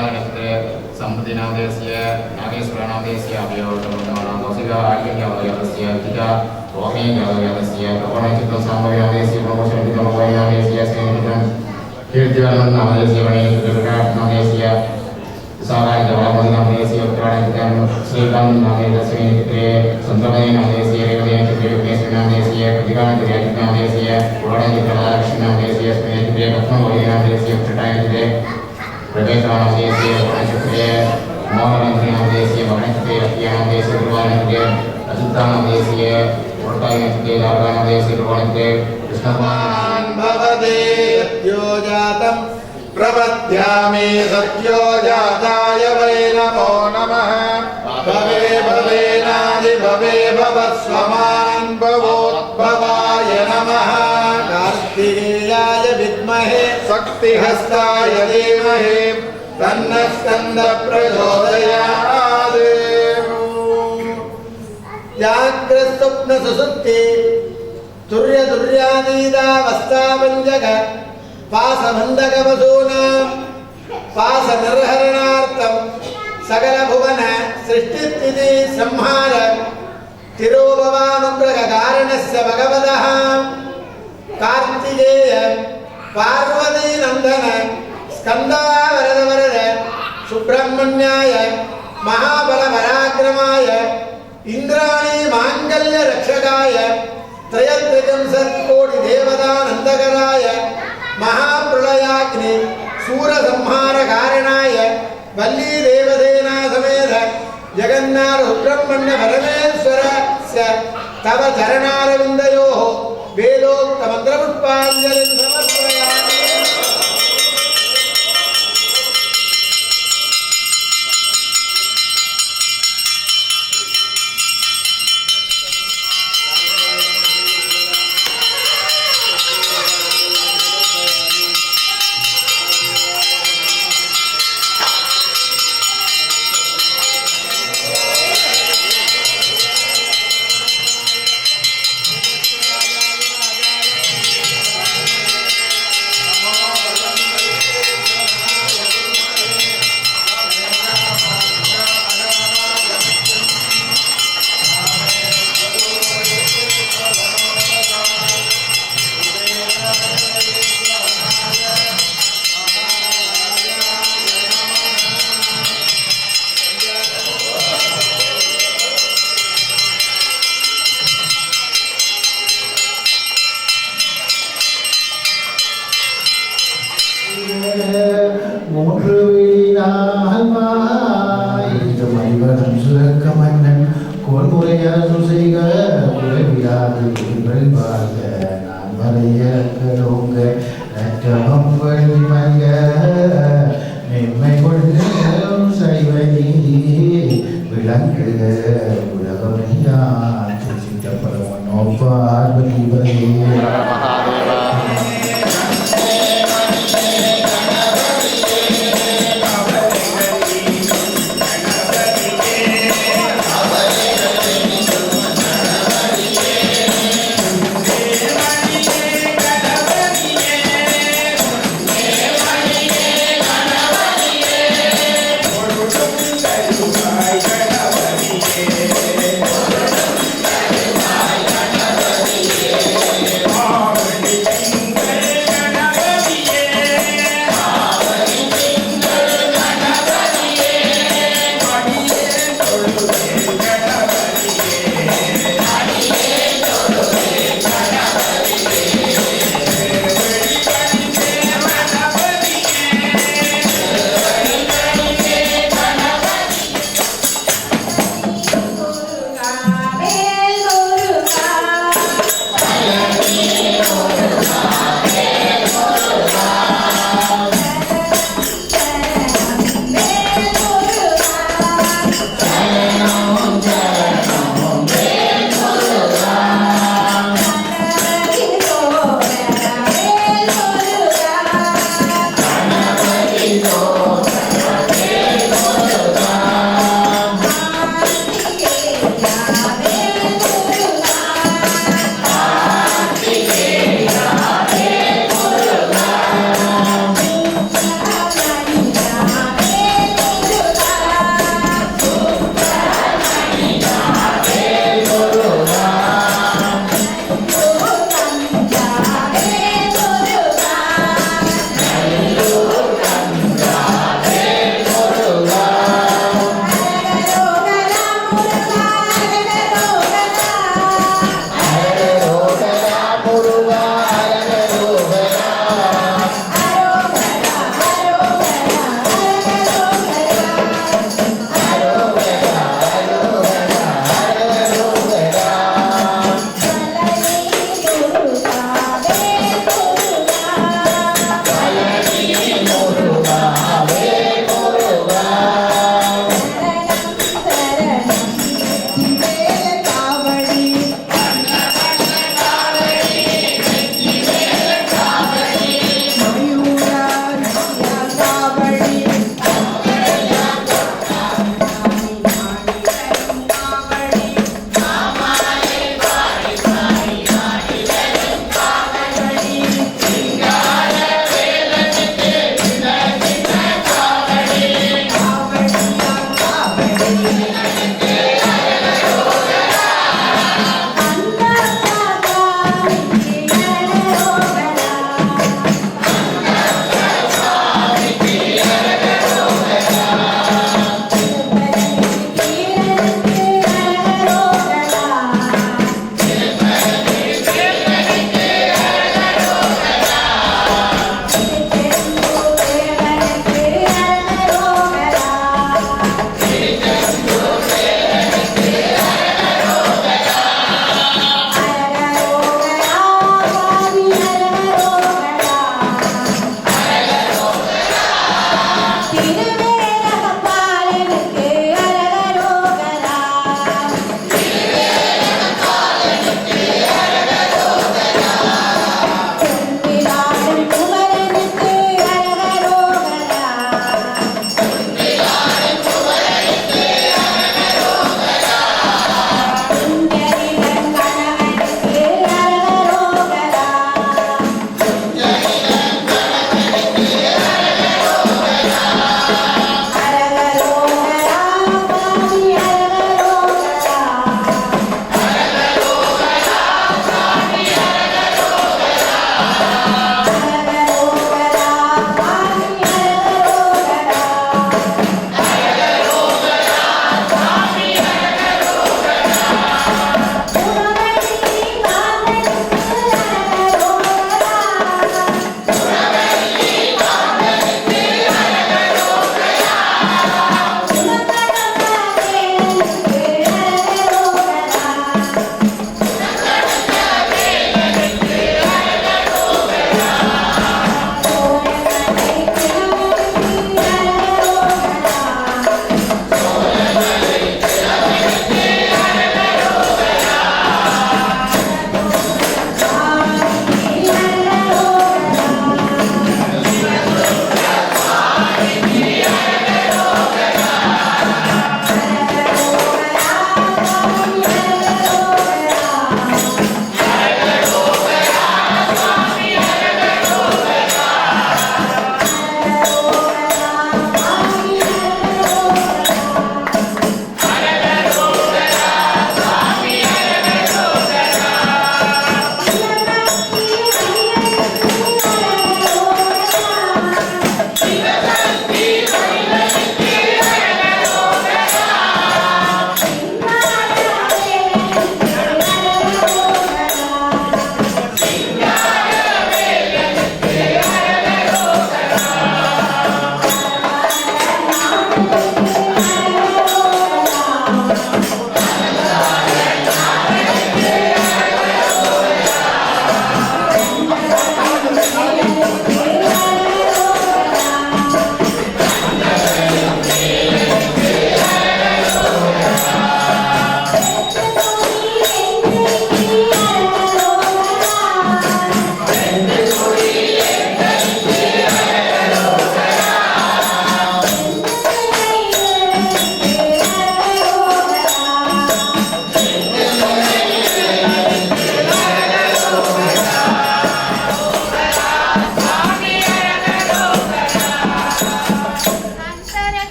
प्रभानक्षत्रे सम्पत्तिनामदेस्य नागेश्वरनामदेस्य अभियोगनामदेस्य आर्यज्ञावयस्य तिका स्वामीज्ञावयस्य प्रभानक्षत्रसामवेनामदेस्य प्रमोशनविदमवयनामदेस्य स्नेहितं कीर्तिवर्णनामदेस्य वणेन्द्रनामदेस्य सारायज्ञावनामदेस्य उत्तरायणं श्रीकान्तनामदेस्य स्नेहिते सन्तमयनामदेस्य रेवदेस्य प्रतिगाननामदेस्य पुराणनामदेस्य स्नेहिते पद्मवयनामदेस्य उत्तरायणं प्रवेशानामदेस्य वणक्षत्रे मोहननामदेस्य वणक्षत्रे अत्यानामदेस्य प्रभानक्षत्रे अचित्तानामदेस्य उत्तरायणं लाभानामदेस्य प्रभानक्षत्रे कृष्णकुमार भवते सत्यो जातं प्रपद्यामि सत्यो जाताय वै नमो नमः भवे भवेनादि भवे भवस्वमान् भवोद्भवाय नमः कार्तिकेयाय विद्महे शक्तिहस्ताय धीमहि तन्नः स्कन्दः प्रचोदयात् जाग्रत्स्वप्नसुषुप्ति तुर्यदुर्यादीदावस्थापञ्चक पासबन्धकवसूनां पासनिर्हरणार्थं सकलभुवन सृष्टिस्थिति संहार तिरोभवानुग्रहकारणस्य भगवतः कार्तिकेय पार्वतीनन्दन स्कन्दावरदवरद सुब्रह्मण्याय महाबलपराक्रमाय इन्द्राणी माङ्गल्यरक्षकाय त्रयस्त्रिंशत्कोटिदेवतानन्दकराय महाप्रलयाग्नि शूरसंहारकारणाय वल्लीदेवसेना समेत जगन्नाथ सुब्रह्मण्य परमेश्वरस्य तव चरणारविन्दयोः वेदोक्तमन्त्रपुष्पाञ्जलिं समर्पयामि।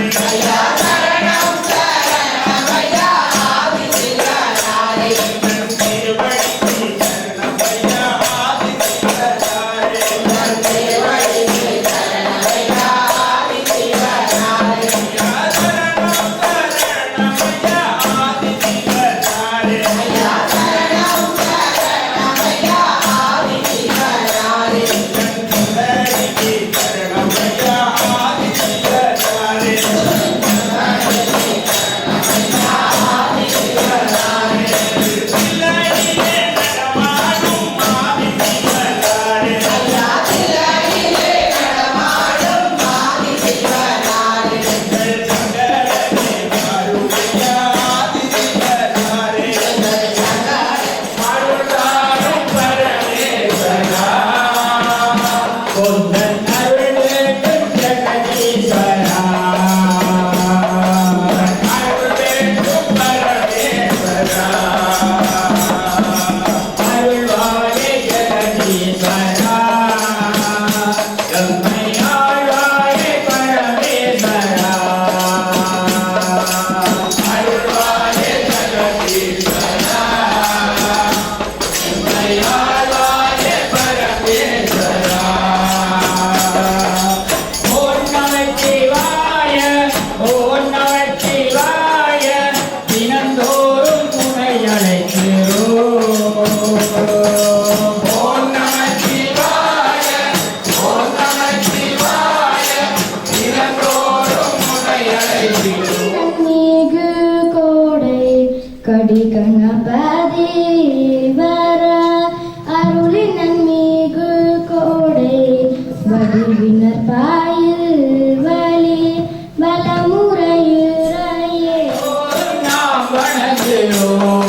Jaya படி கணபதி வர அருளின் நன்மிகு கோடை வடிவினர் பாயில் வழி வலமுறையுறையே நாம் வணங்குகிறோம்.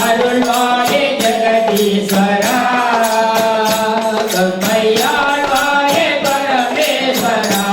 அருள்வாயே ஜெகதீஸ்வரா, கம்மையாழ்வாயே பரமேஸ்வரா.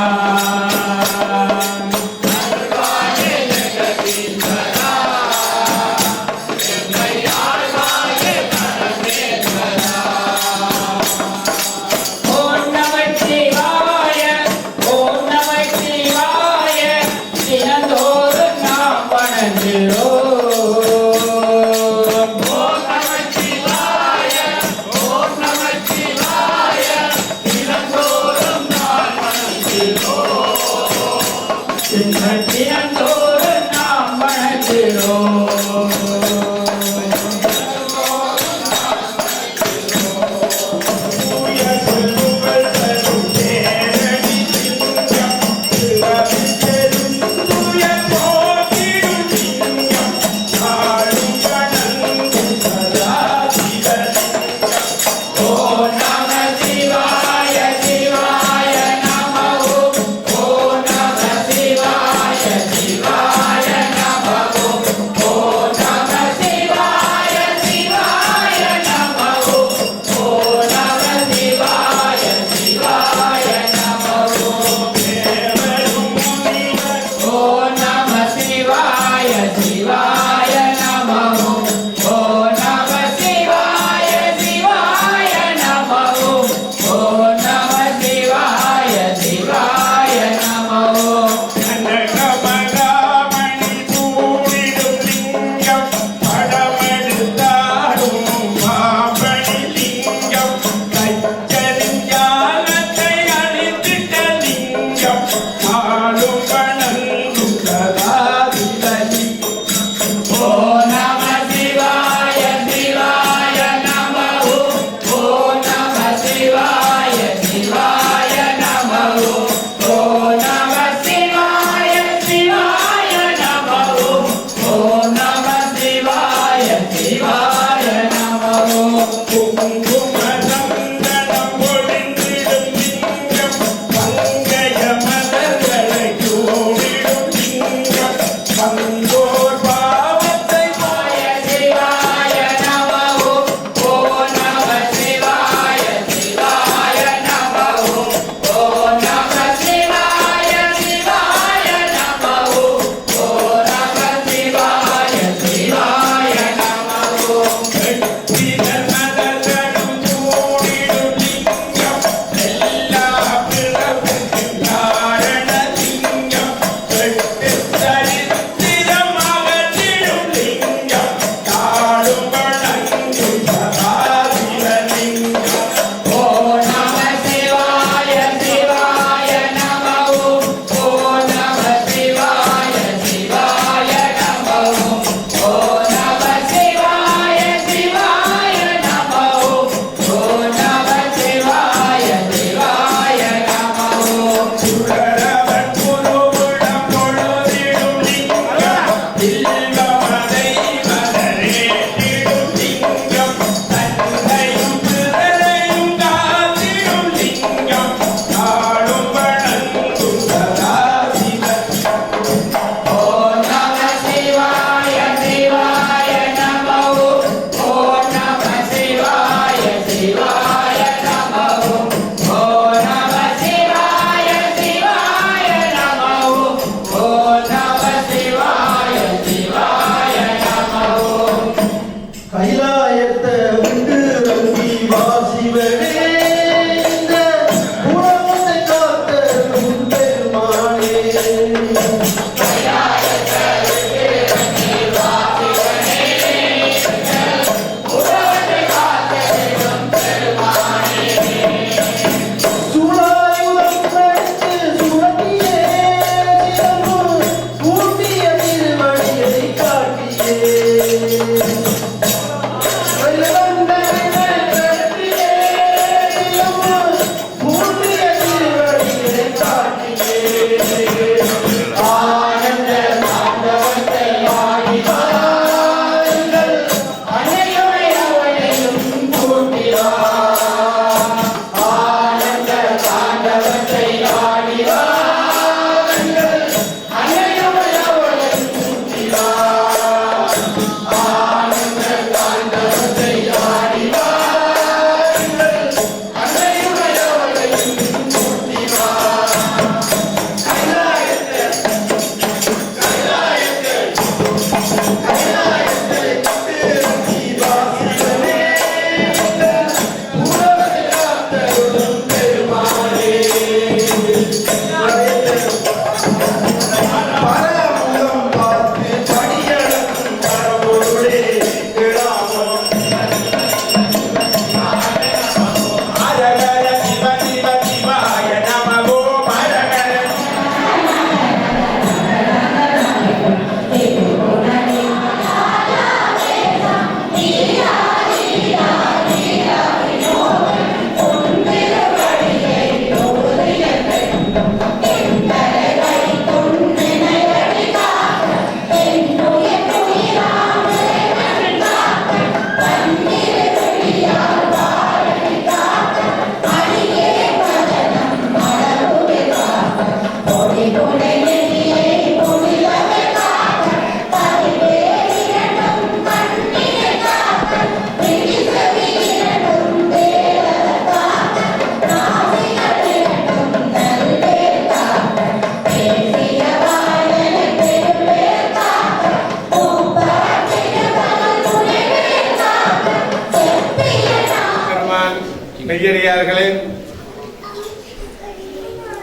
பெரியார்களே,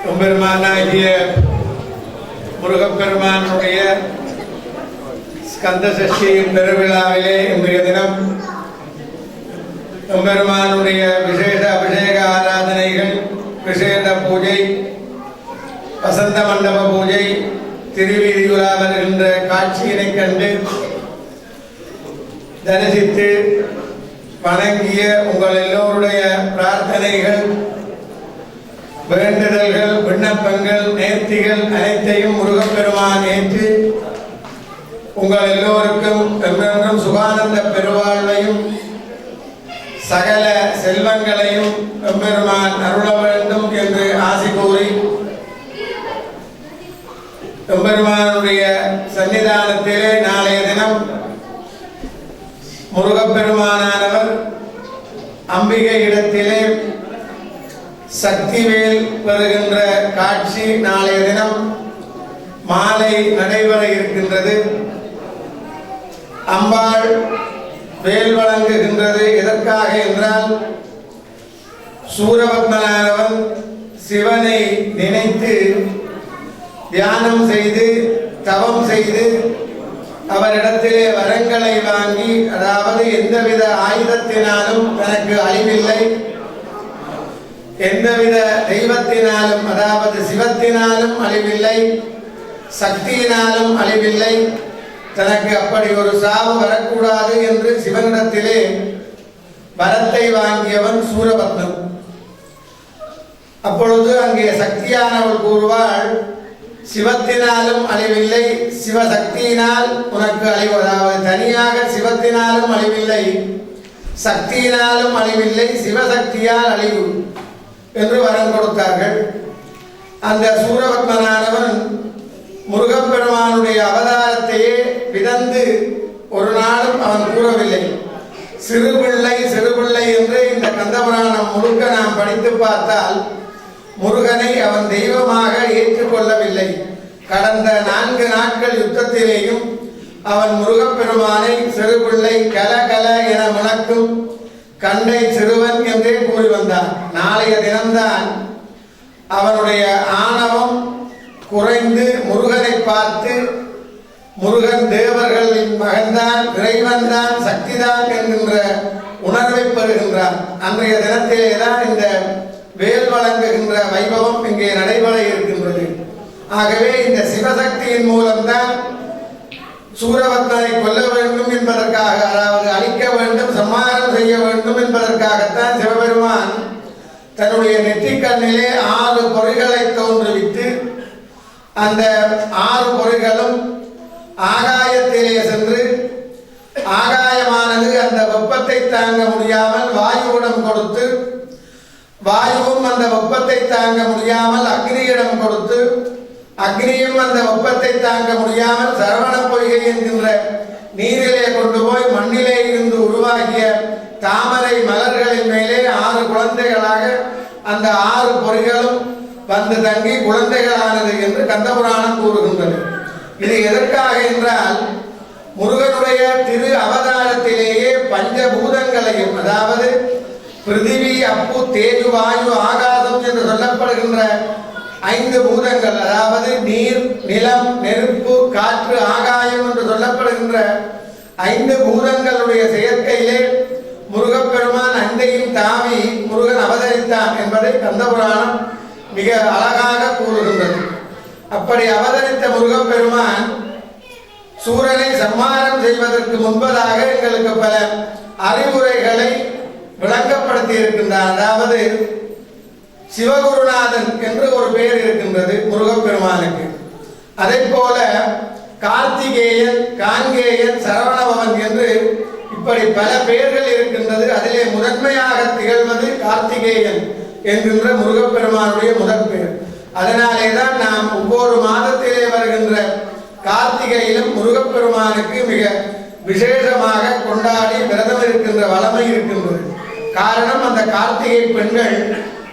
எம்பெருமானாகிய முருகப்பெருமானுடைய ஸ்கந்த சஷ்டியின் பெருவிழாவிலே இன்றைய தினம் எம்பெருமானுடைய விசேஷ அபிஷேக ஆராதனைகள், விசேஷ பூஜை, வசந்த மண்டப பூஜை, திருவீதி உலா வருகின்ற காட்சியினை கண்டு தரிசித்து வணங்கிய உங்கள் எல்லோருடைய பிரார்த்தனைகள், வேண்டுதல்கள், விண்ணப்பங்கள், நேர்த்திகள் அனைத்தையும் முருகப்பெருமான் ஏற்று உங்கள் எல்லோருக்கும் என்றென்றும் சுகானந்த பெருவாழ்வையும் சகல செல்வங்களையும் எம்பெருமான் அருள வேண்டும் என்று ஆசி கூறி எம்பெருமானுடைய சன்னிதானத்திலே நாளைய தினம் முருகப்பெருமானானவர் அம்பிகை இடத்திலே சக்திவேல் பெறுகின்ற காட்சி நாளைய தினம் மாலை நடைபெற இருக்கின்றது. அம்பாள் வேல் வழங்குகின்றது எதற்காக என்றால், சூரபத்மனானவன் சிவனை நினைத்து தியானம் செய்து தவம் செய்து அவரிடத்திலே வரங்களை வாங்கி, அதாவது எந்தவித ஆயுதத்தினாலும் தனக்கு அழிவில்லை, எந்தவித தெய்வத்தினாலும் அதாவது சிவத்தினாலும் அழிவில்லை, சக்தியினாலும் அழிவில்லை, தனக்கு அப்படி ஒரு சாவு வரக்கூடாது என்று சிவனிடத்திலே வரத்தை வாங்கியவன் சூரபத்மன். அப்பொழுது அங்கே சக்தியானவள் கூறுவாள், சிவத்தினாலும் அழிவில்லை, சிவசக்தியினால் உனக்கு அழிவு, அதாவது தனியாக சிவத்தினாலும் அழிவில்லை, சக்தியினாலும் அழிவில்லை, சிவசக்தியால் அழிவு என்று வரம் கொடுத்தார்கள். அந்த சூரபத்மனானவன் முருகப்பெருமானுடைய அவதாரத்தையே விதந்து ஒரு நாளும் அவன் கூறவில்லை. சிறுபிள்ளை சிறுபிள்ளை என்று இந்த கந்தபுராணம் முழுக்க நாம் படித்து பார்த்தால் முருகனை அவன் தெய்வமாக ஏற்றுக்கொள்ளவில்லை. கடந்த 4 நாட்கள் யுத்தத்திலேயும் அவன் முருகப்பெருமானை சிறுபிள்ளை, கல கல என முழக்கும் கண்டை சிறுவன் என்றே கூறி வந்தான். நாளைய தினம்தான் அவனுடைய ஆணவம் குறைந்து முருகனை பார்த்து முருகன் தேவர்களின் மகன்தான், இறைவன்தான், சக்திதான் என்கின்ற உணர்வை பெறுகின்றான். அன்றைய தினத்திலேதான் இந்த வேல் வழங்குகின்ற வைபவம் இங்கே நடைபெற இருக்கின்றது. ஆகவே இந்த சிவசக்தியின் மூலம்தான் சூரபத்மனை கொல்ல வேண்டும் என்பதற்காக, அதாவது அழிக்க வேண்டும், சம்மாரம் செய்ய வேண்டும் என்பதற்காகத்தான் சிவபெருமான் தன்னுடைய நெற்றிக்கண்ணிலே 6 பொறிகளை தோன்றுவித்து அந்த 6 பொறிகளும் ஆகாயத்திலே சென்று ஆகாயமானது அந்த வெப்பத்தை தாங்க முடியாமல் வாயுவிடம் கொடுத்து, வாயுவும் அந்த வெப்பத்தை தாங்க முடியாமல் அக்னியிடம் கொடுத்து, அக்னியும் அந்த வெப்பத்தை தாங்க முடியாமல் சரவண பொய்கை என்கின்ற நீரிலே கொண்டு போய் மண்ணிலே இருந்து உருவாகிய தாமரை மலர்களின் மேலே 6 குழந்தைகளாக அந்த 6 பொறிகளும் வந்து தங்கி குழந்தைகளானது என்று கந்தபுராணம் கூறுகின்றது. இது எதற்காக என்றால், முருகனுடைய திரு அவதாரத்திலேயே பஞ்சபூதங்களையும், அதாவது பிருத்திவி, அப்பு, தேஜு, வாயு, ஆகாசம் என்று சொல்லப்படுகின்ற 5 பூதங்கள், அதாவது நீர், நிலம், நெருப்பு, காற்று, ஆகாயம் என்று சொல்லப்படுகின்ற 5 பூதங்களுடைய செயற்கையிலே முருகப்பெருமான் அண்டையும் தாவி முருகன் அவதரித்தான் என்பதை கந்தபுராணம் மிக அழகாக கூறுகின்றது. அப்படி அவதரித்த முருகப்பெருமான் சூரனை சம்மாரம் செய்வதற்கு முன்பதாக எங்களுக்கு பல அறிவுரைகளை விளங்கப்படுத்தி இருக்கின்றார். அதாவது சிவகுருநாதன் என்று ஒரு பெயர் இருக்கின்றது முருகப்பெருமானுக்கு. அதை போல கார்த்திகேயன், காங்கேயன், சரவணபவன் என்று இப்படி பல பெயர்கள் இருக்கின்றது. அதிலே முதன்மையாக திகழ்வது கார்த்திகேயன் என்கின்ற முருகப்பெருமானுடைய முதல் பெயர். அதனாலே தான் நாம் ஒவ்வொரு மாதத்திலே வருகின்ற கார்த்திகையிலும் முருகப்பெருமானுக்கு மிக விசேஷமாக கொண்டாடி விரதம் இருக்கின்ற வளமை இருக்கின்றது. காரணம், அந்த கார்த்திகை பெண்கள்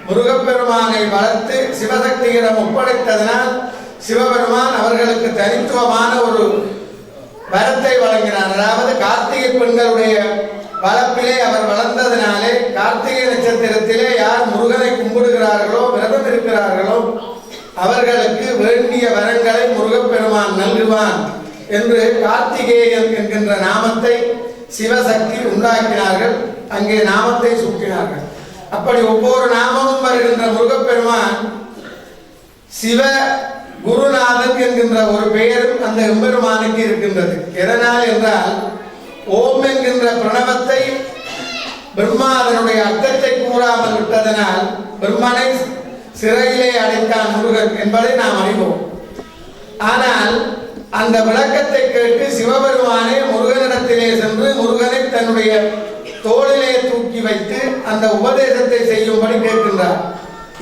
முருகப்பெருமானை வளர்த்து சிவசக்தியிடம் ஒப்படைத்ததனால் சிவபெருமான் அவர்களுக்கு தனித்துவமான ஒரு வரத்தை வழங்கினார். அதாவது கார்த்திகை பெண்களுடைய வளர்ப்பிலே அவர் வளர்ந்ததினாலே கார்த்திகை நட்சத்திரத்திலே யார் முருகனை கும்பிடுகிறார்களோ விரதம் இருக்கிறார்களோ அவர்களுக்கு வேண்டிய வரங்களை முருகப்பெருமான் நல்குவான் என்று கார்த்திகேயன் என்கின்ற நாமத்தை சிவசக்தி உண்டாக்கினார்கள். அங்கே நாமத்தை சூட்டினார்கள். அப்படி ஒவ்வொரு நாமமும் வருகின்ற முருகப்பெருமான் சிவ குருநாதன் என்கின்ற ஒரு பெயரும் அந்த எம்பெருமானுக்கு இருக்கின்றது. எதனால் என்றால் ஓம் என்கின்ற பிரணவத்தை பிரம்மா அதனுடைய அர்த்தத்தை கூறாமல் விட்டதனால் பிரம்மனை சிறையிலே அடைத்தான் முருகன் என்பதை நாம் அறிவோம். ஆனால் அந்த விளக்கத்தை கேட்டு சிவபெருமானே முருகனிடத்திலே சென்று முருகனை தன்னுடைய தோளிலே தூக்கி வைத்து அந்த உபதேசத்தை செய்யும்படி கேட்கின்றார்.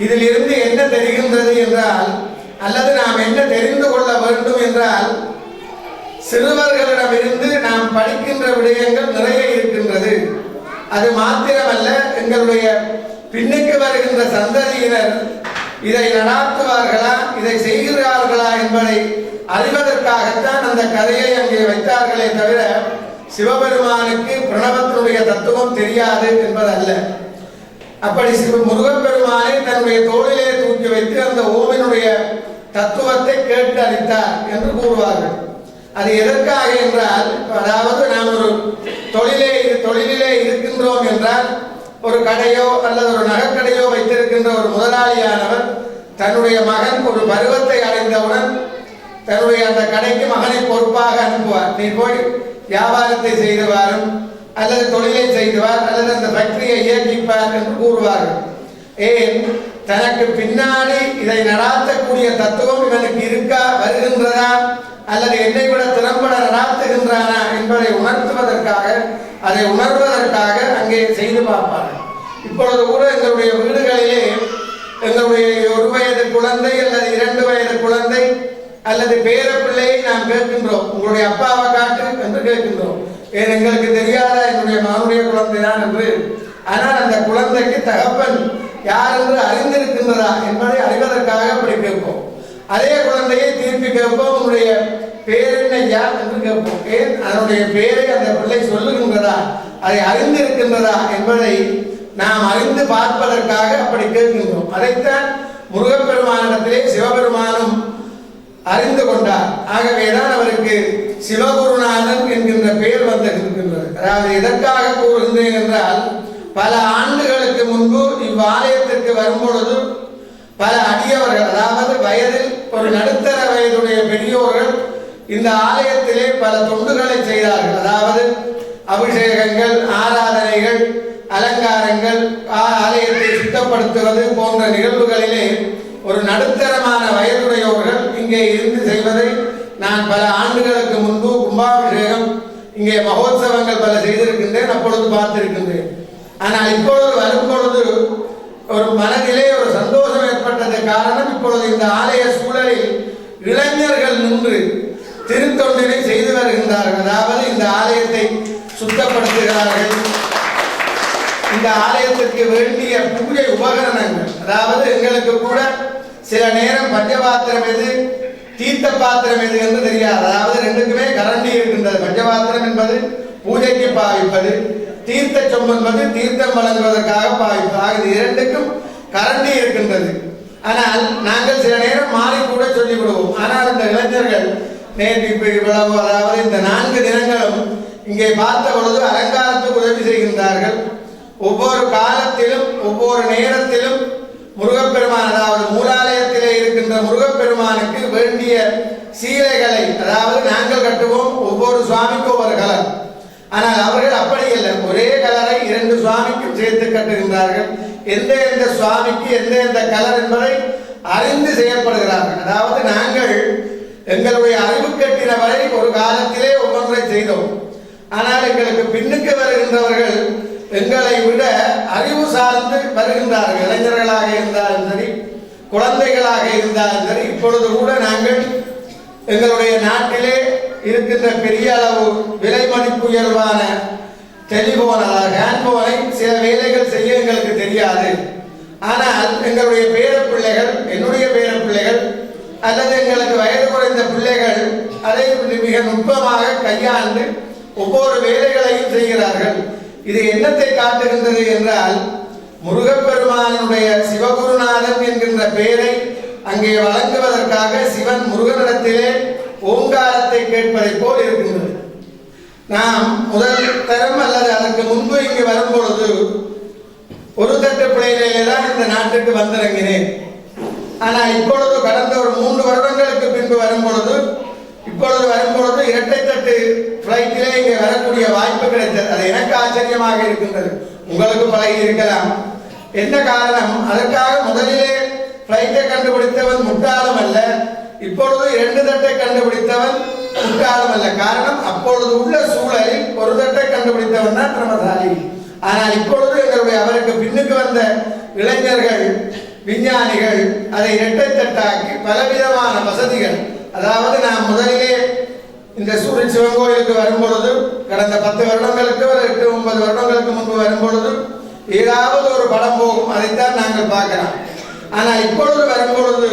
இதில் இருந்து என்ன தெரிகின்றது என்றால், அல்லது நாம் என்ன தெரிந்து கொள்ள வேண்டும் என்றால், சிறுவர்களிடமிருந்து நாம் படிக்கின்ற விடயங்கள் நிறைய இருக்கின்றது. அது மாத்திரமல்ல, எங்களுடைய பின்னுக்கு வருகின்ற சந்ததியினர் இதை நடாத்துவார்களா, இதை செய்கிறார்களா என்பதை அறிவதற்காகத்தான் அந்த கதையை அங்கே வைத்தார்களே தவிர சிவபெருமானுக்கு பிரணவத்தினுடைய தத்துவம் தெரியாது என்பதல்ல. அப்படி முருகப்பெருமானை தன்னுடைய தோளிலே தூக்கி வைத்து அந்த ஓமினுடைய தத்துவத்தை கேட்டு அறிந்தார் என்று கூறுவார்கள். அது எதற்காக என்றால், அதாவது நாம் ஒரு தொழிலிலே இருக்கின்றோம் என்றால், ஒரு கடையோ அல்லது ஒரு நகைக்கடையோ வைத்திருக்கின்ற ஒரு முதலாளியானவர் தன்னுடைய மகன் ஒரு பருவத்தை அடைந்தவுடன் தன்னுடைய அந்த கடைக்கு மகனை பொறுப்பாக அனுப்புவார். நீ போய் வியாபாரத்தை செய்துவாரும் அல்லது தொழிலை செய்துவார் அல்லது அந்த ஃபேக்டரியை இயக்கிப்பார் என்று கூறுவார்கள். ஏன், தனக்கு பின்னாடி இதை நடாத்தக்கூடிய தத்துவம் இவனுக்கு இருக்கா, வருகின்றதா, அல்லது என்னை விட திறம்பட நடாத்துகின்றானா என்பதை உணர்த்துவதற்காக, அதை உணர்வதற்காக அங்கே செய்து பார்ப்பார்கள். இப்பொழுது கூட எங்களுடைய வீடுகளிலே எங்களுடைய 1 வயது குழந்தை அல்லது 2 வயது குழந்தை அல்லது பேர பிள்ளையை நாம் கேட்கின்றோம், உங்களுடைய அப்பாவை காட்டு என்று கேட்கின்றோம். ஏன், எங்களுக்கு தெரியாத என்னுடைய மகனுடைய குழந்தை தான் என்று. ஆனால் அந்த குழந்தைக்கு தகப்பன் யார் என்று அறிந்திருக்கின்றதா என்பதை அறிவதற்காக அப்படி கேட்போம். அதே குழந்தையை திருப்பி கேட்போம், உன்னுடைய பேர் என்ன யார் என்று கேட்போம். ஏன், அதனுடைய பேரை அந்த பிள்ளை சொல்லுகின்றதா, அதை அறிந்திருக்கின்றதா என்பதை நாம் அறிந்து பார்ப்பதற்காக அப்படி கேட்கின்றோம். அதைத்தான் முருகப்பெருமானிடத்திலே சிவபெருமானும் அறிந்து கொண்டார். ஆகவேதான் அவருக்கு சிவகுருநாதன் என்கின்ற பெயர் வந்திருக்கின்றது. அதாவது எதற்காக கூறுகின்றேன் என்றால், பல ஆண்டுகளுக்கு முன்பு இவ்வாலயத்திற்கு வரும்பொழுது பல அடியவர்கள், அதாவது வயதில் ஒரு நடுத்தர வயதுடைய பெரியோர்கள் இந்த ஆலயத்திலே பல தொண்டுகளை செய்தார்கள். அதாவது அபிஷேகங்கள், ஆராதனைகள், அலங்காரங்கள், ஆலயத்தை சுத்தப்படுத்துவது போன்ற நிகழ்வுகளிலே ஒரு நடுத்தரமான வயதுடையவர்கள் இங்கே இருந்து செய்வதை நான் பல ஆண்டுகளுக்கு முன்பு கும்பாபிஷேகம், இங்கே மகோத்சவங்கள் பல செய்திருக்கின்றேன், அப்பொழுது பார்த்திருக்கின்றேன். ஆனால் இப்பொழுது வரும்பொழுது ஒரு மனதிலே ஒரு சந்தோஷம் ஏற்பட்டது. காரணம், இப்பொழுது இந்த ஆலய சூழலில் இளைஞர்கள் நின்று திருத்தொண்டினை செய்து வருகின்றார்கள். அதாவது இந்த ஆலயத்தை சுத்தப்படுத்துகிறார்கள். இந்த ஆலயத்திற்கு வேண்டிய பூஜை உபகரணங்கள், அதாவது எங்களுக்கு கூட சில நேரம் பஞ்சபாத்திரம் எது, தீர்த்த பாத்திரம் எது என்று தெரியாது. அதாவது ரெண்டுக்குமே கரண்டி இருக்கின்றது. பஞ்சபாத்திரம் என்பது பூஜைக்கு பாவிப்பது, தீர்த்த சொம்பு என்பது தீர்த்தம் வழங்குவதற்காக பாவிப்பது. இது இரண்டுக்கும் கரண்டி இருக்கின்றது. ஆனால் நாங்கள் சில நேரம் மாறி கூட சொல்லிக் விடுவோம். ஆனால் இந்த இளைஞர்கள் நேற்று இவ்வளவு, அதாவது இந்த 4 தினங்களும் இங்கே பார்த்த பொழுது அலங்காரத்துக்கு உதவி செய்கின்றார்கள். ஒவ்வொரு காலத்திலும் ஒவ்வொரு நேரத்திலும் முருகப்பெருமான், அதாவது மூலாலயத்திலே இருக்கின்ற முருகப்பெருமானுக்கு வேண்டிய சீலைகளை, அதாவது நாங்கள் கட்டுவோம், ஒவ்வொரு சுவாமிக்கும் ஒரு கலர். ஆனால் அவர்கள் அப்படி இல்லை, ஒரே கலரை 2 சுவாமிக்கும் சேர்த்து கட்டுகின்றார்கள். எந்த சுவாமிக்கு எந்த கலர் என்பதை அறிந்து செய்யப்படுகிறார்கள். அதாவது நாங்கள் எங்களுடைய அறிவு கட்டின வரை ஒரு காலத்திலே ஒவ்வொன்றை செய்தோம். ஆனால் எங்களுக்கு பின்னுக்கு வருகின்றவர்கள் எங்களை விட அறிவு சார்ந்து வருகின்றார்கள். இளைஞர்களாக இருந்தாலும் சரி, குழந்தைகளாக இருந்தாலும் சரி. இப்பொழுது கூட நாங்கள் எங்களுடைய நாட்டிலே இருக்கின்ற பெரிய அளவு விலை மதிப்பு உயர்வான டெலிபோன், அதாவது ஹேண்ட்போனை சில வேலைகள் செய்ய எங்களுக்கு தெரியாது. ஆனால் எங்களுடைய பேரப்பிள்ளைகள், என்னுடைய பேரப்பிள்ளைகள் அல்லது எங்களுக்கு வயது குறைந்த பிள்ளைகள் அதை மிக நுட்பமாக கையாண்டு ஒவ்வொரு வேலைகளையும் செய்கிறார்கள். இது என்னத்தை காட்டுகின்றது என்றால் முருகப்பெருமானுடைய சிவகுருநாதன் என்கின்ற பெயரை அங்கே வழங்குவதற்காக சிவன் முருகனிடத்திலே ஓங்காரத்தை கேட்பதை போல் இருக்கின்றது. நாம் முதல் தரம் அல்லது அதற்கு முன்பு இங்கு வரும்பொழுது ஒரு தட்டு பிள்ளைகளிலே தான் இந்த நாட்டுக்கு வந்திறங்கினேன். ஆனால் இப்பொழுது கடந்த ஒரு 3 வருடங்களுக்கு பின்பு வரும்பொழுது இரட்டை தட்டு பிளைட்டிலே இங்கே வரக்கூடிய வாய்ப்பு கிடைத்தது. அது எனக்கு ஆச்சரியமாக இருக்கின்றது. உங்களுக்கு பழகி இருக்கலாம். என்ன காரணம்? அதற்காக முதலிலே பிளைட்டை கண்டுபிடித்தவன் முட்டாளும் அல்ல, இப்பொழுது 2 தட்டை கண்டுபிடித்தவன் முட்டாளும் அல்ல. காரணம், அப்பொழுது உள்ள சூழலில் ஒரு தட்டை கண்டுபிடித்தவன் தான் திறமசாலி. ஆனால் இப்பொழுது எங்களுடைய அவருக்கு பின்னுக்கு வந்த இளைஞர்கள் விஞ்ஞானிகள் அதை இரட்டை தட்டாக்கி பலவிதமான வசதிகள், அதாவது நான் முதலிலே இந்த சூரிய சிவன் கோயிலுக்கு வரும்பொழுது கடந்த 10 வருடங்களுக்கு 8-9 வருடங்களுக்கு முன்பு வரும்பொழுது ஏதாவது ஒரு படம் போகும், அதைத்தான் நாங்கள் பார்க்கலாம். ஆனால் இப்பொழுது வரும்பொழுது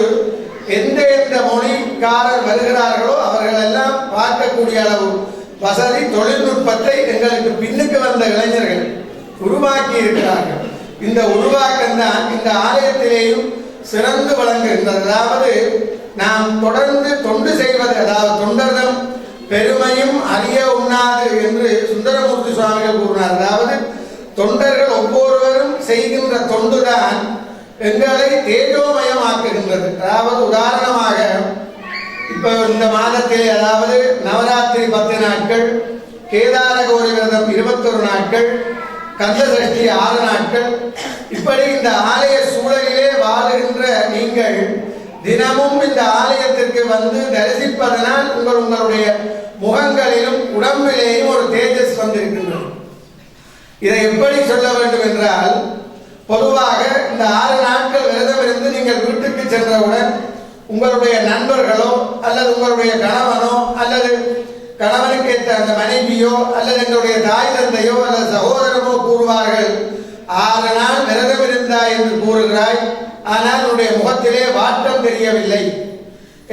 எந்த மொழிக்காரர் வருகிறார்களோ அவர்கள் எல்லாம் பார்க்கக்கூடிய அளவு வசதி தொழில்நுட்பத்தை எங்களுக்கு பின்னுக்கு வந்த இளைஞர்கள் உருவாக்கி இருக்கிறார்கள். இந்த உருவாக்கம் தான் இந்த ஆலயத்திலேயும் சிறந்து வழங்குகின்றது. அதாவது நாம் தொடர்ந்து தொண்டு செய்வது, அதாவது தொண்டர்தம் பெருமையும் அறிய உண்ணாது என்று சுந்தரமூர்த்தி சுவாமிகள் கூறினார். அதாவது தொண்டர்கள் ஒவ்வொருவரும் செய்கின்ற தொண்டுதான் எங்களை தேஜோமயமாக்குகின்றது. அதாவது உதாரணமாக இப்ப இந்த மாதத்திலே, அதாவது நவராத்திரி 10 நாட்கள், கேதார கௌரி விரதம் 21 நாட்கள், கந்த சஷ்டி 6 நாட்கள், இப்படி இந்த ஆலய சூழலிலே வாழுகின்ற நீங்கள் தினமும் இந்த ஆலயத்திற்கு வந்து தரிசிப்பதனால் உங்களுடைய முகங்களிலும் உடம்பிலேயும் ஒரு தேஜஸ் வந்திருக்கின்றது. இதை எப்படி சொல்ல வேண்டும் என்றால், பொதுவாக இந்த 6 நாட்கள் விரதம் இருந்து நீங்கள் வீட்டுக்கு சென்றவுடன் உங்களுடைய நண்பர்களோ அல்லது உங்களுடைய கணவனோ அல்லது கணவனுக்கு ஏற்ற அந்த மனைவியோ அல்லது எங்களுடைய தாய் தந்தையோ அல்லது சகோதரமோ கூறுவார்கள், 6 நாள் விரதம் இருந்தாய் என்று கூறுகிறாய், ஆனால் உன்னுடைய முகத்திலே வாட்டம் தெரியவில்லை.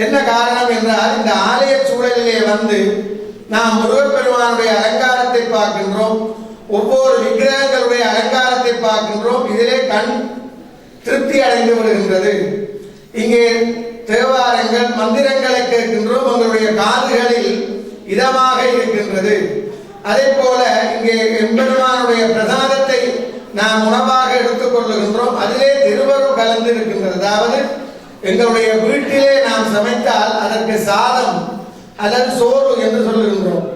என்ன காரணம் என்றால், இந்த ஆலய சூழலிலே வந்து நாம் முருகப்பெருமானுடைய அலங்காரத்தை பார்க்கின்றோம், ஒவ்வொரு விக்கிரகங்களுடைய அலங்காரத்தை பார்க்கின்றோம். இதிலே கண் திருப்தி அடைந்து விடுகின்றது. இங்கே தேவாரங்கள் மந்திரங்களை கேட்கின்றோம், உங்களுடைய காதுகளில் இதமாக இருக்கின்றது. அதே போல இங்கே எம்பெருமானுடைய பிரசாதத்தை நாம் உணவாக எடுத்துக் கொள்ளுகின்றோம், அதிலே திருவருள் கலந்து இருக்கின்றது. அதாவது எங்களுடைய வீட்டிலே நாம் சமைத்தால் அதற்கு சாதம் அல்லது சோறு என்று சொல்லுகின்றோம்.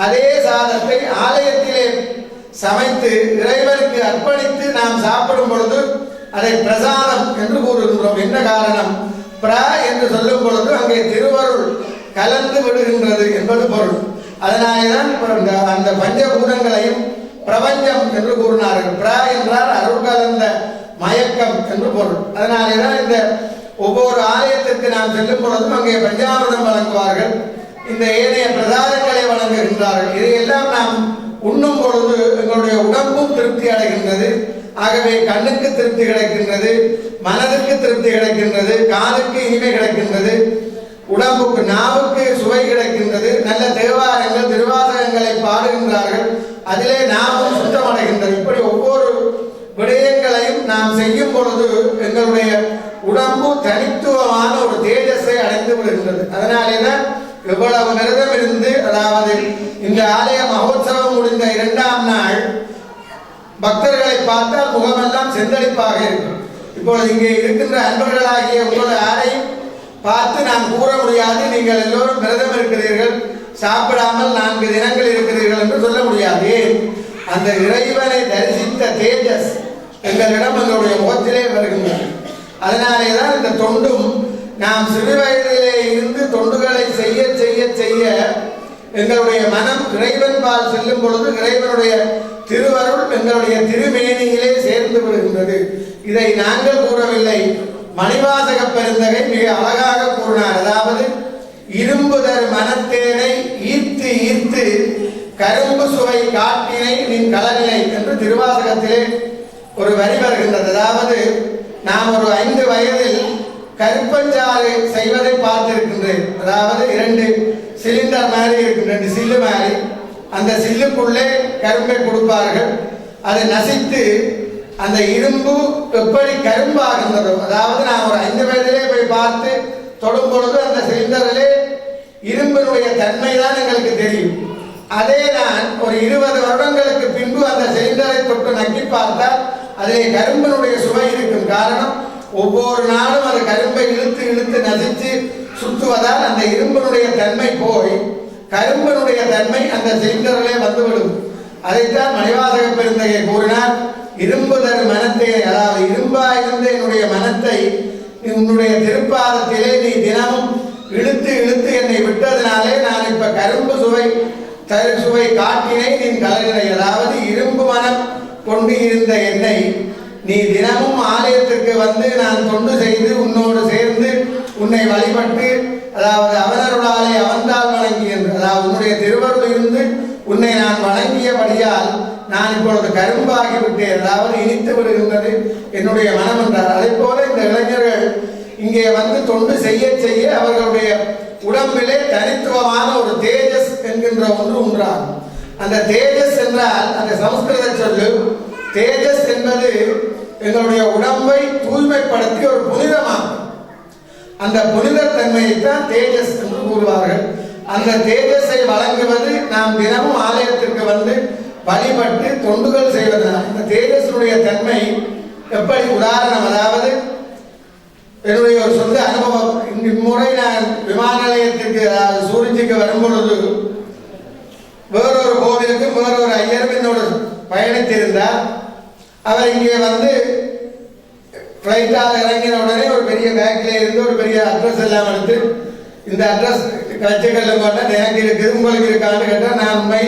அதே சாதத்தை ஆலயத்திலே சமைத்து இறைவனுக்கு அர்ப்பணித்து நாம் சாப்பிடும் பொழுது அதை பிரசாதம் என்று கூறுகின்றோம். என்ன காரணம்? பிர என்று சொல்லும் பொழுது அங்கே திருவருள் கலந்து விடுகின்றது என்பது பொருள். அதனாலேதான் அந்த பஞ்சபூதங்களையும் பிரபஞ்சம் என்று கூறினார்கள். பிர என்றால் அருள் கலந்த மயக்கம் என்று பொருள். அதனாலேதான் இந்த ஒவ்வொரு ஆலயத்திற்கு நாம் செல்லும் பொழுதும் அங்கே பஞ்சாமிர்தம் வழங்குவார்கள், இந்த ஏனைய பிரசாதங்களை வழங்குகின்றார்கள். இதையெல்லாம் நாம் உண்ணும் பொழுது எங்களுடைய உடம்பும் திருப்தி அடைகின்றது. ஆகவே கண்ணுக்கு திருப்தி கிடைக்கின்றது, மனதுக்கு திருப்தி கிடைக்கின்றது, காதுக்கு இனிமை கிடைக்கின்றது, உடம்புக்கு நாவுக்கு சுவை கிடைக்கின்றது. நல்ல தேவாரங்கள் திருவாசகங்களை பாடுகின்றார்கள், அதிலே நாமும் சுத்தமடைகின்றது. இப்படி ஒவ்வொரு விடயங்களையும் நாம் செய்யும் பொழுது எங்களுடைய உடம்பு தனித்துவமான ஒரு தேஜஸை அடைந்து விடுகின்றது. அதனாலேதான் எவ்வளவு விரதம் இருந்து, அதாவது இந்த ஆலய மகோத்சவம் முடிந்த 2ஆம் நாள் பக்தர்களை பார்த்தால் முகமெல்லாம் செந்தளிப்பாக இருக்கும். இப்பொழுது இங்கே இருக்கின்ற அன்பர்களாகிய உங்களை யாரையும் பார்த்து நான் கூற முடியாது, நீங்கள் எல்லோரும் விரதம் இருக்கிறீர்கள், சாப்பிடாமல் 4 தினங்கள் இருக்கிறீர்கள் என்று சொல்ல முடியாது. அந்த இறைவனை தரிசித்த தேஜஸ் எங்களிடம் எங்களுடைய முகத்திலே வருகின்றது. அதனாலே தான் இந்த தொண்டும் நாம் சிறு வயதிலே இருந்து தொண்டுகளை செய்ய செய்ய செய்ய எங்களுடைய மனம் இறைவன் பால் செல்லும் பொழுது இறைவனுடைய திருவருள் எங்களுடைய திருமேனியிலே சேர்ந்து விடுகின்றது. இதை நாங்கள் கூறவில்லை, மணிவாசக பெருந்தகை மிக அழகாக கூறினார். அதாவது இரும்பு தரு மனத்தேனை ஈர்த்து ஈர்த்து கரும்பு சுவை காட்டினை நின் கலனிலை என்று திருவாசகத்திலே ஒரு வரி வருகின்றது. அதாவது நாம் ஒரு 5 வயதில் கருப்பஞ்சாறு செய்வதை பார்த்திருக்கின்றேன். அதாவது 2 சிலிண்டர் மாதிரி இருக்கின்ற 2 சில்லு மாதிரி அந்த சில்லுக்குள்ளே கரும்பை கொடுப்பார்கள். அதை நசித்து அந்த இரும்பு எப்படி கரும்பாகின்றதோ, அதாவது நான் ஒரு 5 வயதிலே போய் பார்த்து தொடும் பொழுது அந்த சிலிண்டரிலே இரும்பினுடைய தன்மை தான் எங்களுக்கு தெரியும். அதே நான் ஒரு 20 வருடங்களுக்கு பின்பு அந்த சிலிண்டரை தொட்டு நக்கி பார்த்தால் அதிலே கரும்பினுடைய சுவை இருக்கும். காரணம், ஒவ்வொரு நாளும் அது கரும்பை இழுத்து இழுத்து நசித்து சுற்றுவதால் அந்த இரும்பினுடைய தன்மை போய் கரும்பினுடைய தன்மை அந்த சிலிண்டரிலே வந்துவிடும். அதைத்தான் மணிவாசக பெருந்தகை கூறினார், இரும்பு தரு மனத்தை, அதாவது இரும்பா இருந்த என்னுடைய மனத்தை உன்னுடைய திருப்பாதத்திலே நீ தினமும் இழுத்து இழுத்து என்னை விட்டதினாலே நான் இப்ப கரும்பு சுவை தரு சுவை காட்டினை நீ கலகினை. அதாவது இரும்பு மனம் கொண்டு இருந்த என்னை நீ தினமும் ஆலயத்திற்கு வந்து நான் தொண்டு செய்து உன்னோடு சேர்ந்து உன்னை வழிபட்டு, அதாவது அவனருளாலே அவன்தால் வணங்கி என்று, அதாவது உன்னுடைய திருவருள் இருந்து உன்னை நான் வணங்கியபடியால் நான் இப்பொழுது கரும்பாகி விட்டேன், அதாவது இனித்து விடுகின்றது என்னுடைய மனம் என்றார். அதே போல இந்த இளைஞர்கள் இங்கே வந்து தொண்டு செய்ய செய்ய அவர்களுடைய உடம்பிலே தனித்துவமான ஒரு தேஜஸ் என்கின்ற ஒன்று உண்டாகும். அந்த தேஜஸ் என்றால் அந்த சமஸ்கிருத சொல்லு தேஜஸ் என்பது எங்களுடைய உடம்பை தூய்மைப்படுத்தி ஒரு புனிதமாகும். அந்த புனிதத்தன்மையைத்தான் தேஜஸ் என்று கூறுவார்கள். அந்த தேஜஸை வழங்குவது நாம் தினமும் ஆலயத்திற்கு வந்து வழிபட்டு தொண்டுகள் செய்வதனால். இந்த தேஜஸுடைய தன்மை எப்படி உதாரணம், அதாவது என்னுடைய ஒரு சொந்த அனுபவம். இம்முறை நான் விமான நிலையத்திற்கு, அதாவது சூரிச்சிக்கு வரும்பொழுது வேறொரு கோவிலுக்கு வேறொரு ஐயரும் என்னோடு பயணித்திருந்தார். அவர் இங்கே வந்து ஃப்ளைட்டால் இறங்கின உடனே ஒரு பெரிய பேக்கில் இருந்து ஒரு பெரிய அட்ரஸ் எல்லாம் எடுத்து, இந்த அட்ரஸ் கட்சிகள் கொண்டால் எனக்கு இருக்குது, உங்களுக்கு இருக்கான்னு கேட்டால் நான் உண்மை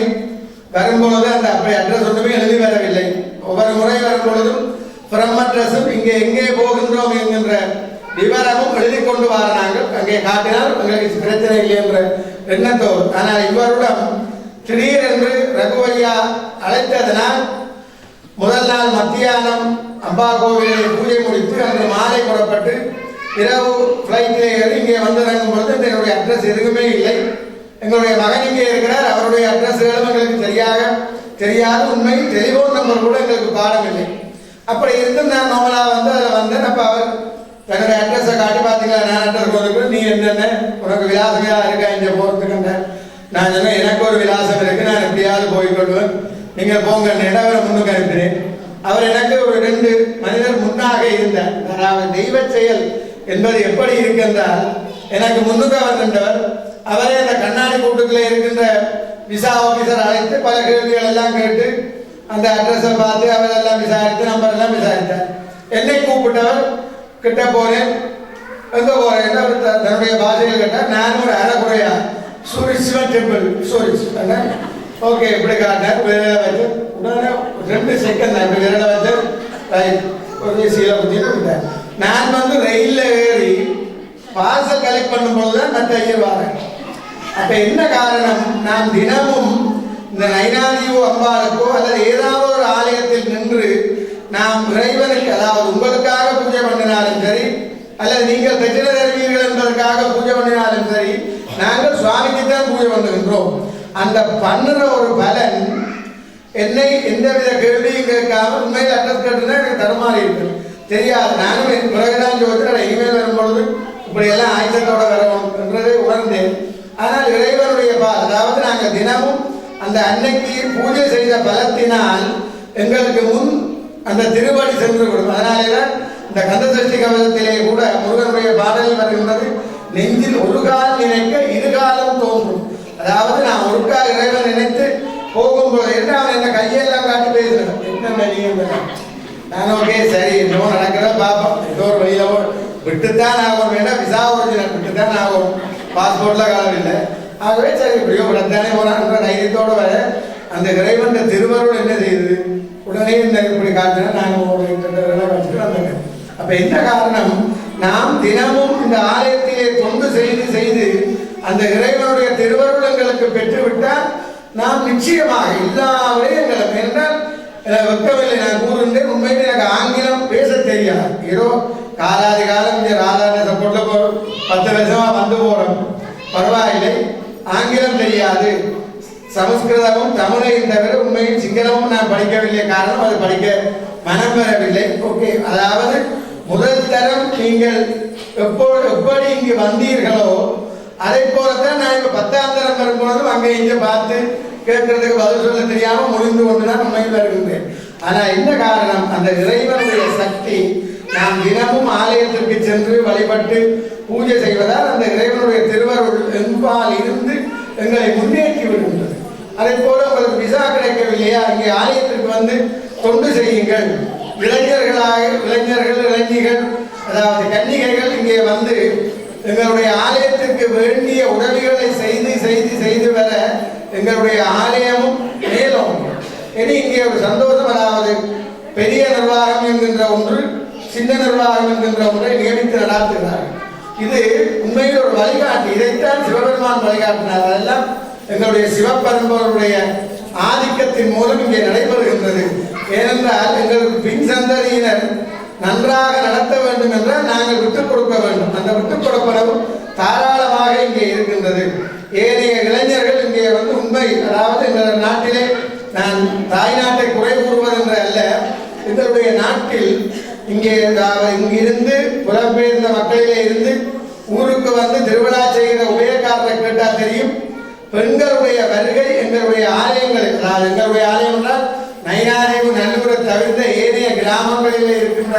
வரும்பொழுது அந்த அப்படி அட்ரஸ் ஒன்றுமே எழுதி வரவில்லை. ஒவ்வொரு முறை வரும்பொழுதும் ஃப்ரம் அட்ரஸும் இங்கே எங்கே போகின்றோம் என்கின்ற விவரமும் எழுதி கொண்டு வராங்க. அங்கே காட்டினால் உங்களுக்கு பிரச்சனை இல்லை என்ற எண்ணத்தோடு. ஆனால் இவருடன் திடீரென்று ரகுவையா அழைத்ததனால் முதல் நாள் மத்தியானம் அம்பா கோவிலை பூஜை முடித்து அன்று மாலை புறப்பட்டு இரவு ஃப்ளைட்டில் ஏறி இங்கே வந்து இறங்கும் பொழுது என்னுடைய அட்ரஸ் எதுவுமே இல்லை. எங்களுடைய மகன் இங்கே இருக்கிறார், அவருடைய அட்ரஸ்களும் எங்களுக்கு தெரியாது. உண்மையில் டெலிஃபோன் நம்பர் கூட எங்களுக்கு பாடம் இல்லை. அப்படி இருந்து நான் நார்மலாக வந்து அதில் வந்தேன். அப்போ அவர் தன்னுடைய அட்ரஸை காட்டி பார்த்தீங்களா, நான் அட்ரஸ் கொடுக்குறேன், நீ என்னென்ன உனக்கு விலாசங்களாக இருக்கா இங்கே போகிறதுக்குன்ற. நான் சொன்னேன், எனக்கு ஒரு விலாசம் இருக்குது, நான் எப்படியாவது போய்கொள்வேன், நீங்கள் போங்க அவரை முன்னுக்கு அனுப்பினேன். அவர் எனக்கு ஒரு 2 மனிதர் முன்னாக இருந்தார். அதாவது தெய்வ செயல் என்பது எப்படி இருக்கின்றால், எனக்கு முன்னுக்கு வந்திருந்தவர் அவரே அந்த கண்ணாடி கூட்டுக்குள்ளே இருக்கின்ற விசா ஆஃபீஸர் அழைத்து பல கேள்விகள் எல்லாம் கேட்டு அந்த அட்ரஸை பார்த்து அவரெல்லாம் விசாரித்து நம்பர் எல்லாம் விசாரித்தார். என்னை கூப்பிட்டவர் கிட்ட போனேன், எங்கே போறேன் அவர் தன்னுடைய பாஷையில் கேட்டார். நான் ஒரு அரைக்குறையா Zurich Sivan temple Zurich okay இப்படி காட்டினார். விரலை வச்சு உடனே 2 செகண்ட் நான் விரலை வச்சு ஒரு சீலை குத்தி கொடுத்தேன். நான் வந்து ரயிலில் ஏறி பார்சல் கலெக்ட் பண்ணும்போது தான் மற்ற ஐயர் வாரேன். அப்போ என்ன காரணம், நாம் தினமும் இந்த நைனாதீவு அம்பாளுக்கோ அல்லது ஏதாவது ஒரு ஆலயத்தில் நின்று நாம் இறைவனுக்கு, அதாவது உங்களுக்காக பூஜை பண்ணினாலும் சரி அல்லது நீங்கள் தட்சிண தருவீர்கள் என்பதற்காக பூஜை பண்ணினாலும் சரி, நாங்கள் சுவாமிக்கு தான் பூஜை பண்ணுகின்றோம். அந்த பண்ணுற ஒரு பலன் என்னை எந்தவித கேள்வியும் கேட்காம உண்மையில் அட்ரஸ் கேட்டுனா எனக்கு தரமாறி இருக்கு தெரியாது. நானும் என் பிறகுதான் யோசிச்சு இனிமேல் வரும்பொழுது இப்படியெல்லாம் ஆயுதத்தோட வரணும் என்றதை உணர்ந்தேன். ஆனால் இறைவனுடைய அதாவது நாங்கள் தினமும் அந்த அன்னைக்கு பூஜை செய்த பலத்தினால் எங்களுக்கு முன் அந்த திருவடி சென்று கொடுக்கும். அதனாலேதான் இந்த கந்தசஷ்டி கவசத்திலே கூட முருகனுடைய பாடலில் வருகின்றது, நெஞ்சில் ஒரு கால் நினைக்க இருகாலம் தோன்றும். அதாவது நான் ஒரு கால் இறைவன் நினைத்து போகும்போது என்ன அவன் என்ன கையெல்லாம் காட்டி பேசுறேன், என்ன வெளியே நான் ஓகே சரி என்னவோ நடக்கிற பார்ப்போம், ஏதோ ஒரு வழியில விட்டுத்தான் ஆகும், வேண்டாம் விசா ஒரிஜினல் விட்டுத்தான் ஆகும், பாஸ்போர்ட்ல காலம் இல்லை. ஆகவே சரி இப்படியோ விடத்தானே போறான்ற தைரியத்தோடு வர அந்த இறைவன் திருவருள் என்ன செய்யுது, உடனே இந்த இப்படி காட்டினா நாங்கள் வச்சுட்டு வந்தேன். அப்ப என்ன காரணம், நாம் தினமும் இந்த ஆலயத்திலே தொண்டு செய்து செய்து அந்த இறைவனுடைய திருவருள் எங்களுக்கு பெற்றுவிட்டால் நாம் நிச்சயமாக எல்லா விடயங்களும், என்றால் வெக்கமில்லை நான் கூறுகின்றேன், உண்மையில் எனக்கு ஆங்கிலம் பேச தெரியாது. ஏதோ காலாதி காலம் இங்கே ராதான சப்போர்ட்ல 10 வருஷமா வந்து போறோம், பரவாயில்லை. ஆங்கிலம் தெரியாது, சமஸ்கிருதமும் தமிழையும் தவிர உண்மையில் சிங்களமும் நான் படிக்கவில்லை. காரணம் அது படிக்க மனம் பெறவில்லை. ஓகே, அதாவது முதல் தரம் நீங்கள் எப்படி இங்கு வந்தீர்களோ அதை போலத்தான் நான் இப்போ 10ஆம் தரம் வரும்பொழுதும் அங்கே இங்கே பார்த்து கேட்கறதுக்கு பதில் சொல்ல தெரியாம முடிந்து கொண்டுதான் உண்மையில் வருகின்றேன். ஆனா என்ன காரணம், அந்த இறைவனுடைய சக்தி நாம் தினமும் ஆலயத்திற்கு சென்று வழிபட்டு பூஜை செய்வதால் அந்த இறைவனுடைய திருவருள் என்பால் இருந்து எங்களை முன்னேற்றி விடுகின்றது. அதே போல உங்களுக்கு விசா கிடைக்கவில்லையா, இங்கே ஆலயத்திற்கு வந்து தொண்டு செய்யுங்கள். இளைஞர்கள் இளைஞிகள் அதாவது கன்னிகைகள் இங்கே வந்து எங்களுடைய ஆலயத்திற்கு வேண்டிய உதவிகளை செய்து செய்து செய்து வர எங்களுடைய ஆலயமும் மேலும் இனி இங்கே ஒரு சந்தோஷம். அதாவது பெரிய நிர்வாகம் என்கின்ற ஒன்று, சின்ன நிர்வாகம் என்கின்ற ஒன்றை நியமித்து நடாத்துகிறார்கள். இது உண்மையில் ஒரு வழிகாட்டி. இதைத்தான் சிவபெருமான் வழிகாட்டினார். அதெல்லாம் எங்களுடைய சிவபரம்பருடைய ஆதிக்கத்தின் மூலம் இங்கே நடைபெறுகின்றது. ஏனென்றால் எங்களுக்கு பின் சந்ததியினர் நன்றாக நடத்த வேண்டும் என்றால் நாங்கள் விட்டுக் கொடுக்க வேண்டும். அந்த விட்டுக் கொடுப்பனவும் தாராளமாக இங்கே இருக்கின்றது. ஏனைய இளைஞர்கள் இங்கே வந்து உண்மை, அதாவது எங்கள் நாட்டிலே நான் தாய்நாட்டை குறை கூறுவதென்று அல்ல, எங்களுடைய நாட்டில் இங்கே இங்கிருந்து புலம்பெயர்ந்த மக்களிலே இருந்து ஊருக்கு வந்து திருவிழா செய்கிற உபயக்காரரை கேட்டால் தெரியும். பெண்களுடைய வருகை எங்களுடைய ஆலயங்களில், அதாவது எங்களுடைய ஆலயம் என்றால் நயினாதேவி நல்லூரை தவிர்த்த ஏனைய கிராமங்களில் இருக்கின்ற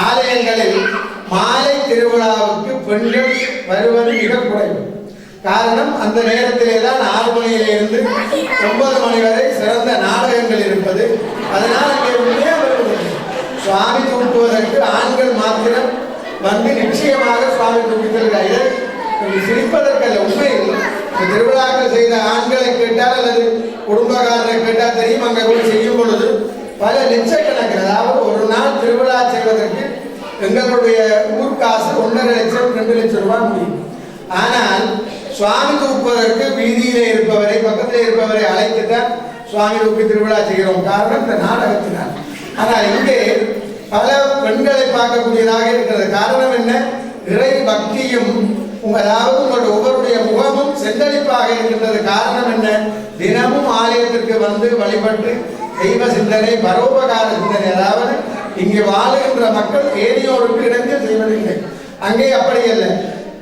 ஆலயங்களில் மாலை திருவிழாவுக்கு பெண்கள் வருவது மிக குறைவு. காரணம், அந்த நேரத்திலே தான் 6 மணியிலிருந்து 9 மணி வரை சிறந்த நாடகங்கள் இருப்பது. அதனால் அங்கே உள்ளே வருவதில்லை. சுவாமி தூக்குவதற்கு ஆண்கள் மாத்திரம் வந்து நிச்சயமாக சுவாமி தூக்கித்தல்கிறார்கள். சிரிப்பதற்கல்ல, உண்மையில் திருவிழாக்கள் செய்த ஆண்களை கேட்டால் அல்லது குடும்பக்காரரை கேட்டால் தெரியும். அங்கே போய் செய்யும் பொழுது பல லட்சக்கணக்கில், அதாவது ஒரு நாள் திருவிழா செய்வதற்கு எங்களுடைய ஊர்காசு 1.5 லட்சம் 2 லட்சம் ரூபாய் முடியும். ஆனால் சுவாமி தூக்குவதற்கு வீதியிலே இருப்பவரை, பக்கத்திலே இருப்பவரை அழைத்துத்தான் சுவாமி தூக்கி திருவிழா செய்கிறோம். காரணம் இந்த நாடகத்தினால். ஆனால் இங்கே பல பெண்களை பார்க்கக்கூடியதாக இருக்கிறது. காரணம் என்ன, இறை பக்தியும் அதாவது உங்களுடைய ஒவ்வொருடைய முகமும் செந்தளிப்பாக இருக்கின்றது. காரணம் என்ன, தினமும் ஆலயத்திற்கு வந்து வழிபட்டு தெய்வ சிந்தனை, பரோபகார சிந்தனை. அதாவது இங்கே வாழுகின்ற மக்கள் ஏனையோருக்கு இடைஞ்சல் செய்வதில்லை. அங்கே அப்படி இல்லை.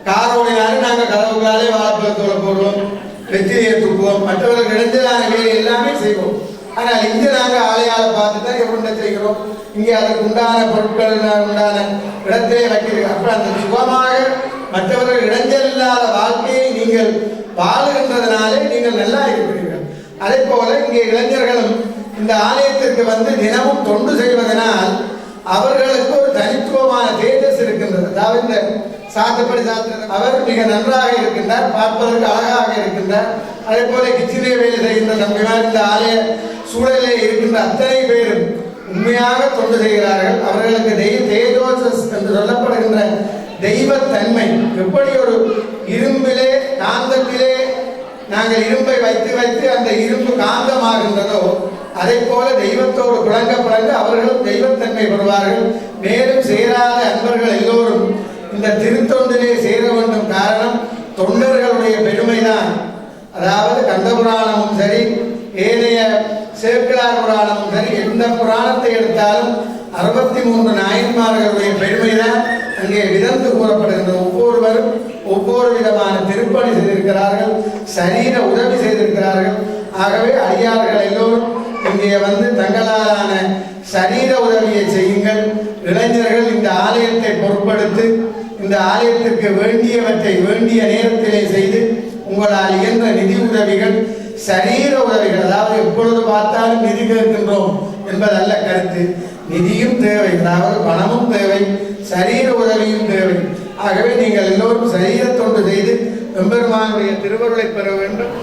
காரோடினாலும் நாங்கள் கதவுகளாலே வாழைப்பழத்தோட போடுவோம், வெற்றிலையை தூக்குவோம், மற்றவர்கள் இடைஞ்சலான வேலை எல்லாமே செய்வோம். ஆனால் இங்கே நாங்கள் ஆலயால பார்த்து தான் எப்படி செய்கிறோம். இங்கே அதுக்கு உண்டான பொருட்கள் உண்டான இடத்திலே வைக்கிறீர்கள். அப்புறம் அந்த சுகமாக மற்றவர்கள் இடைஞ்சல் இல்லாத வாழ்க்கையை நீங்கள் வாழுகின்றதுனாலே நீங்கள் நல்லா இருக்கிறீர்கள். அதே போல இங்கே இளைஞர்களும் இந்த ஆலயத்திற்கு வந்து தினமும் தொண்டு செய்வதனால் அவர்களுக்கு ஒரு தனித்துவமான தேஜஸ் இருக்கின்றது. அதாவது இந்த சாத்தப்படி சாத்திர அவர் மிக நன்றாக இருக்கின்றார், பார்ப்பதற்கு அழகாக இருக்கின்றார். அதே போல கிச்சிலே வேலை செய்கின்ற நம்பினார் இந்த ஆலய சூழலே இருக்கின்ற அத்தனை பேரும் உண்மையாக தொண்டு செய்கிறார்கள். அவர்களுக்கு தேஜோசஸ் என்று சொல்லப்படுகின்ற தெய்வத்தன்மை எப்படி ஒரு இரும்பிலே காந்தத்திலே நாங்கள் இரும்பை வைத்து வைத்து அந்த இரும்பு காந்தமாகின்றதோ அதை போல தெய்வத்தோடு புழங்க புழங்க அவர்களும் தெய்வத்தன்மை பெறுவார்கள். மேலும் சேராத அன்பர்கள் எல்லோரும் இந்த திருத்தொண்டிலே சேர வேண்டும். காரணம், தொண்டர்களுடைய பெருமைதான். அதாவது கந்த புராணமும் சரி, ஏனைய சேக்கிழார் புராணமும் சரி, எந்த புராணத்தை எடுத்தாலும் 63 நாயன்மார்களுடைய பெருமைதான் அங்கே விதந்து கூறப்படுகின்ற. ஒவ்வொருவரும் ஒவ்வொரு விதமான திருப்பணி செய்திருக்கிறார்கள், சரீர உதவி செய்திருக்கிறார்கள். ஆகவே அடியார்கள் எல்லோரும் இங்கே வந்து தங்களாலான சரீர உதவியை செய்யுங்கள். இளைஞர்கள் இந்த ஆலயத்தை பொருட்படுத்தி இந்த ஆலயத்திற்கு வேண்டியவற்றை வேண்டிய நேரத்திலே செய்து உங்களால் இயன்ற நிதி உதவிகள், சரீர உதவிகள், அதாவது எப்பொழுது பார்த்தாலும் நிதி கேட்கின்றோம் என்பதல்ல கருத்து. நிதியும் தேவை, அதாவது பணமும் தேவை, சரீர உதவியும் தேவை. ஆகவே நீங்கள் எல்லோரும் சரீர தொண்டு செய்து எம்பெருமானுடைய திருவருளை பெற வேண்டும்.